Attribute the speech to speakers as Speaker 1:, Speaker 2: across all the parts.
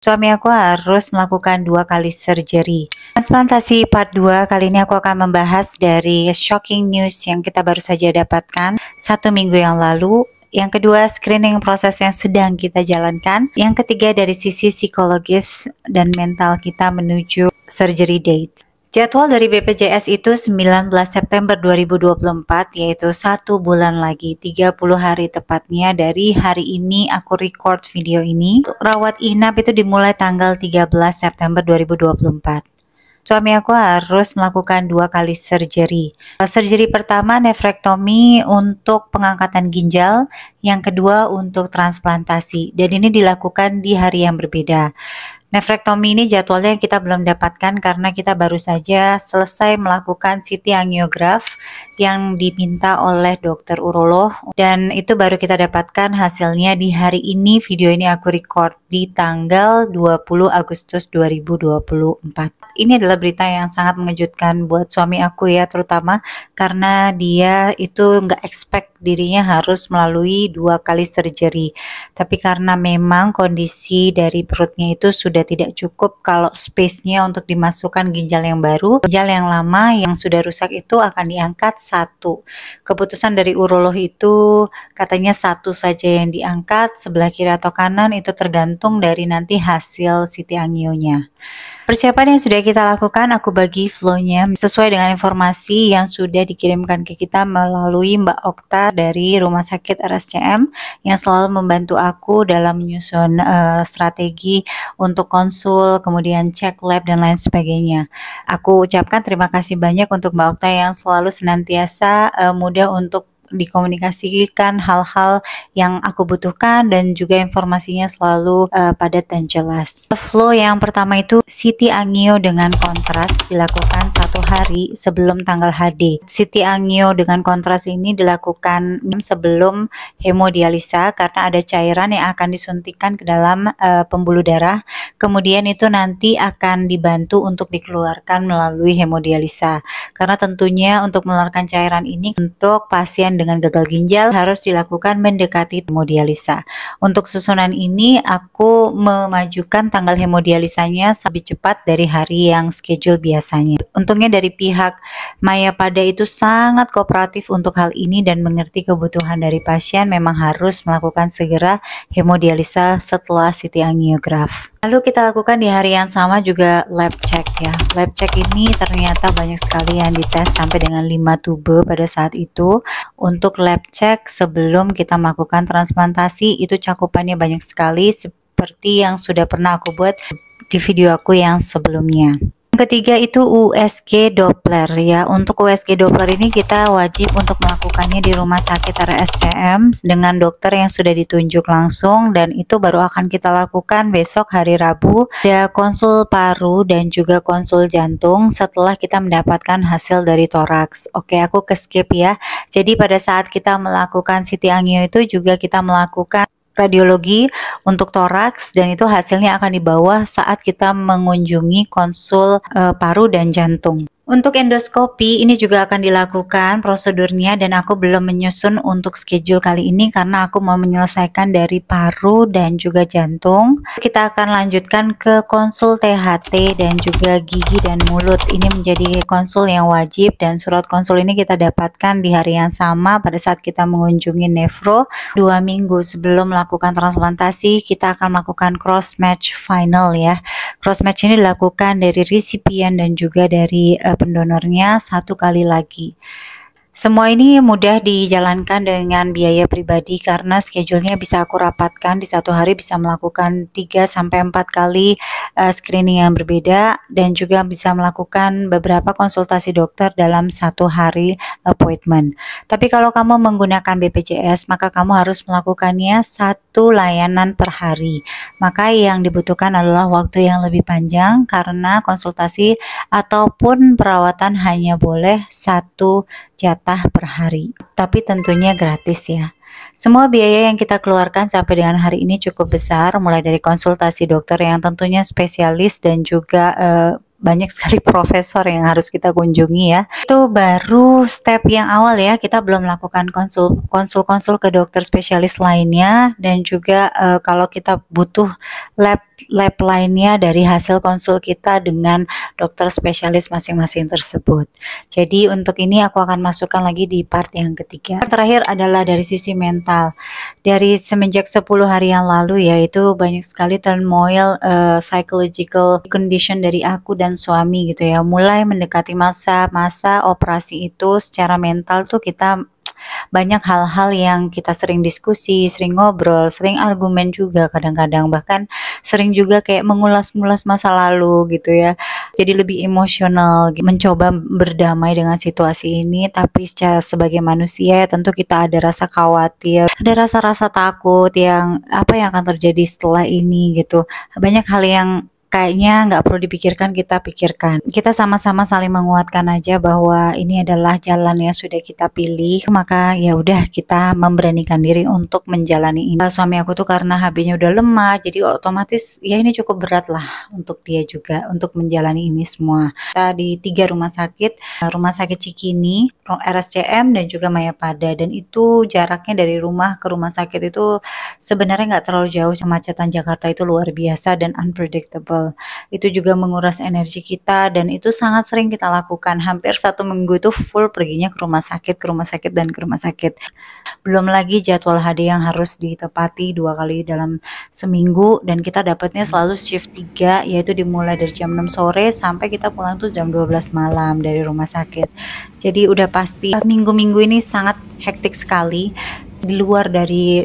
Speaker 1: Suami aku harus melakukan 2 kali surgery. Transplantasi part 2 kali ini aku akan membahas dari shocking news yang kita baru saja dapatkan 1 minggu yang lalu. Yang kedua, screening proses yang sedang kita jalankan. Yang ketiga, dari sisi psikologis dan mental kita menuju surgery date. Jadwal dari BPJS itu 19 September 2024, yaitu 1 bulan lagi, 30 hari tepatnya dari hari ini aku record video ini. Rawat inap itu dimulai tanggal 13 September 2024. Suami aku harus melakukan 2 kali surgery. Surgery pertama nefrektomi untuk pengangkatan ginjal, yang kedua untuk transplantasi, dan ini dilakukan di hari yang berbeda. Nefrektomi ini jadwalnya kita belum dapatkan karena kita baru saja selesai melakukan CT angiograf yang diminta oleh dokter urolog, dan itu baru kita dapatkan hasilnya di hari ini. Video ini aku record di tanggal 20 Agustus 2024. Ini adalah berita yang sangat mengejutkan buat suami aku ya, terutama karena dia itu nggak expect dirinya harus melalui 2 kali surgery. Tapi karena memang kondisi dari perutnya itu sudah tidak cukup kalau space-nya untuk dimasukkan ginjal yang baru, ginjal yang lama yang sudah rusak itu akan diangkat 1. Keputusan dari urolog itu katanya 1 saja yang diangkat, sebelah kiri atau kanan itu tergantung dari nanti hasil CT angionya. Persiapan yang sudah kita lakukan aku bagi flow-nya sesuai dengan informasi yang sudah dikirimkan ke kita melalui Mbak Okta dari Rumah Sakit RSCM yang selalu membantu aku dalam menyusun strategi untuk konsul, kemudian cek lab dan lain sebagainya. Aku ucapkan terima kasih banyak untuk Mbak Okta yang selalu senantiasa mudah untuk dikomunikasikan hal-hal yang aku butuhkan, dan juga informasinya selalu padat dan jelas. Flow yang pertama itu CT angio dengan kontras dilakukan 1 hari sebelum tanggal HD. CT angio dengan kontras ini dilakukan sebelum hemodialisa karena ada cairan yang akan disuntikan ke dalam pembuluh darah, kemudian itu nanti akan dibantu untuk dikeluarkan melalui hemodialisa, karena tentunya untuk mengeluarkan cairan ini untuk pasien dengan gagal ginjal harus dilakukan mendekati hemodialisa. Untuk susunan ini aku memajukan tanggal hemodialisanya lebih cepat dari hari yang schedule biasanya. Untungnya dari pihak Mayapada itu sangat kooperatif untuk hal ini dan mengerti kebutuhan dari pasien memang harus melakukan segera hemodialisa setelah CT angiograf. Lalu kita lakukan di hari yang sama juga lab check ya. Lab check ini ternyata banyak sekali yang dites sampai dengan 5 tube pada saat itu. Untuk lab check sebelum kita melakukan transplantasi itu cakupannya banyak sekali seperti yang sudah pernah aku buat di video aku yang sebelumnya. Ketiga itu USG Doppler ya. Untuk USG Doppler ini kita wajib untuk melakukannya di Rumah Sakit RSCM dengan dokter yang sudah ditunjuk langsung, dan itu baru akan kita lakukan besok hari Rabu. Ada konsul paru dan juga konsul jantung setelah kita mendapatkan hasil dari toraks. Oke, aku ke skip ya. Jadi pada saat kita melakukan CT angio itu juga kita melakukan radiologi untuk toraks, dan itu hasilnya akan dibawa saat kita mengunjungi konsul paru dan jantung. Untuk endoskopi ini juga akan dilakukan prosedurnya, dan aku belum menyusun untuk schedule kali ini karena aku mau menyelesaikan dari paru dan juga jantung. Kita akan lanjutkan ke konsul THT dan juga gigi dan mulut. Ini menjadi konsul yang wajib, dan surat konsul ini kita dapatkan di hari yang sama pada saat kita mengunjungi nefro. 2 minggu sebelum melakukan transplantasi kita akan melakukan cross match final ya. Cross match ini dilakukan dari resipien dan juga dari pendonornya 1 kali lagi. Semua ini mudah dijalankan dengan biaya pribadi karena schedule-nya bisa aku rapatkan di 1 hari bisa melakukan 3-4 kali screening yang berbeda, dan juga bisa melakukan beberapa konsultasi dokter dalam 1 hari appointment. Tapi kalau kamu menggunakan BPJS maka kamu harus melakukannya 1 layanan per hari. Maka yang dibutuhkan adalah waktu yang lebih panjang karena konsultasi ataupun perawatan hanya boleh 1 jatah per hari, tapi tentunya gratis ya. Semua biaya yang kita keluarkan sampai dengan hari ini cukup besar, mulai dari konsultasi dokter yang tentunya spesialis dan juga banyak sekali profesor yang harus kita kunjungi ya. Itu baru step yang awal ya, kita belum melakukan konsul ke dokter spesialis lainnya, dan juga kalau kita butuh lab lab lainnya dari hasil konsul kita dengan dokter spesialis masing-masing tersebut. Jadi untuk ini aku akan masukkan lagi di part yang ketiga. Terakhir adalah dari sisi mental. Dari semenjak 10 hari yang lalu yaitu banyak sekali turmoil psychological condition dari aku dan suami gitu ya. Mulai mendekati masa operasi itu secara mental tuh kita banyak hal-hal yang kita sering diskusi, sering ngobrol, sering argumen juga kadang-kadang, bahkan sering juga kayak mengulas-ngulas masa lalu gitu ya. Jadi lebih emosional, mencoba berdamai dengan situasi ini, tapi sebagai manusia ya tentu kita ada rasa khawatir, ada rasa-rasa takut yang apa yang akan terjadi setelah ini gitu. Banyak hal yang kayaknya nggak perlu dipikirkan, kita pikirkan. Kita sama-sama saling menguatkan aja bahwa ini adalah jalan yang sudah kita pilih, maka ya udah kita memberanikan diri untuk menjalani ini. Suami aku tuh karena HB-nya udah lemah, jadi otomatis ya ini cukup berat lah untuk dia juga untuk menjalani ini semua. Kita di 3 rumah sakit Cikini, RSCM dan juga Mayapada, dan itu jaraknya dari rumah ke rumah sakit itu sebenarnya nggak terlalu jauh. Kemacetan Jakarta itu luar biasa dan unpredictable. Itu juga menguras energi kita dan itu sangat sering kita lakukan. Hampir 1 minggu itu full perginya ke rumah sakit, dan ke rumah sakit. Belum lagi jadwal HD yang harus ditepati 2 kali dalam seminggu, dan kita dapatnya selalu shift 3, yaitu dimulai dari jam 6 sore sampai kita pulang tuh jam 12 malam dari rumah sakit. Jadi udah pasti minggu-minggu ini sangat hektik sekali, di luar dari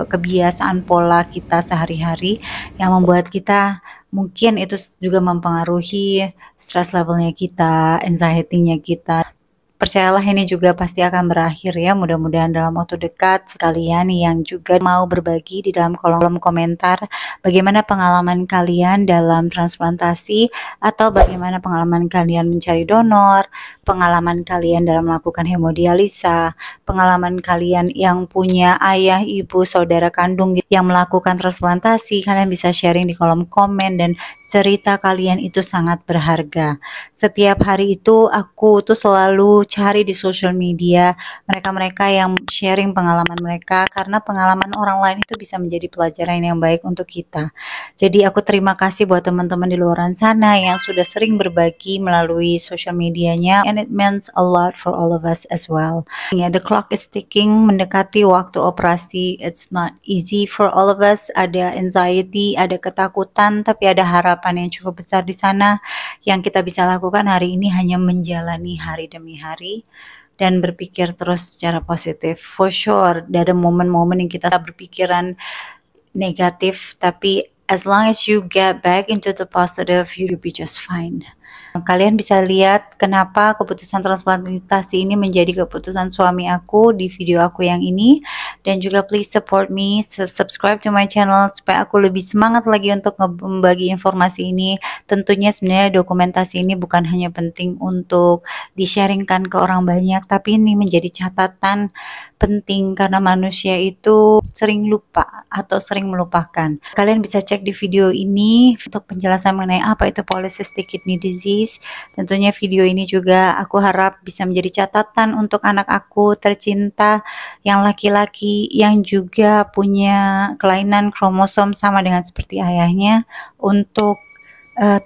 Speaker 1: kebiasaan pola kita sehari-hari yang membuat kita mungkin itu juga mempengaruhi stress levelnya kita, anxiety-nya kita. Percayalah ini juga pasti akan berakhir ya, mudah-mudahan dalam waktu dekat. Sekalian yang juga mau berbagi di dalam kolom komentar bagaimana pengalaman kalian dalam transplantasi, atau bagaimana pengalaman kalian mencari donor, pengalaman kalian dalam melakukan hemodialisa, pengalaman kalian yang punya ayah, ibu, saudara kandung yang melakukan transplantasi. Kalian bisa sharing di kolom komen, dan cerita kalian itu sangat berharga. Setiap hari itu aku tuh selalu cari di social media mereka-mereka yang sharing pengalaman mereka, karena pengalaman orang lain itu bisa menjadi pelajaran yang baik untuk kita. Jadi aku terima kasih buat teman-teman di luar sana yang sudah sering berbagi melalui social medianya, and it means a lot for all of us as well. Yeah, the clock is ticking, mendekati waktu operasi. It's not easy for all of us. Ada anxiety, ada ketakutan, tapi ada harapan yang cukup besar di sana. Yang kita bisa lakukan hari ini hanya menjalani hari demi hari dan berpikir terus secara positif. For sure, ada momen-momen yang kita berpikiran negatif, tapi as long as you get back into the positive, you'll be just fine. Kalian bisa lihat kenapa keputusan transplantasi ini menjadi keputusan suami aku di video aku yang ini. Dan juga please support me, subscribe to my channel supaya aku lebih semangat lagi untuk membagi informasi ini. Tentunya sebenarnya dokumentasi ini bukan hanya penting untuk di-sharingkan ke orang banyak, tapi ini menjadi catatan penting karena manusia itu sering lupa atau sering melupakan. Kalian bisa cek di video ini untuk penjelasan mengenai apa itu polycystic kidney disease. Tentunya video ini juga aku harap bisa menjadi catatan untuk anak aku tercinta yang laki-laki yang juga punya kelainan kromosom sama dengan seperti ayahnya, untuk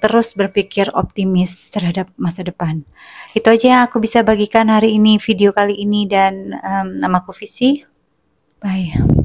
Speaker 1: terus berpikir optimis terhadap masa depan. Itu aja yang aku bisa bagikan hari ini, video kali ini, dan namaku Visi. Bye.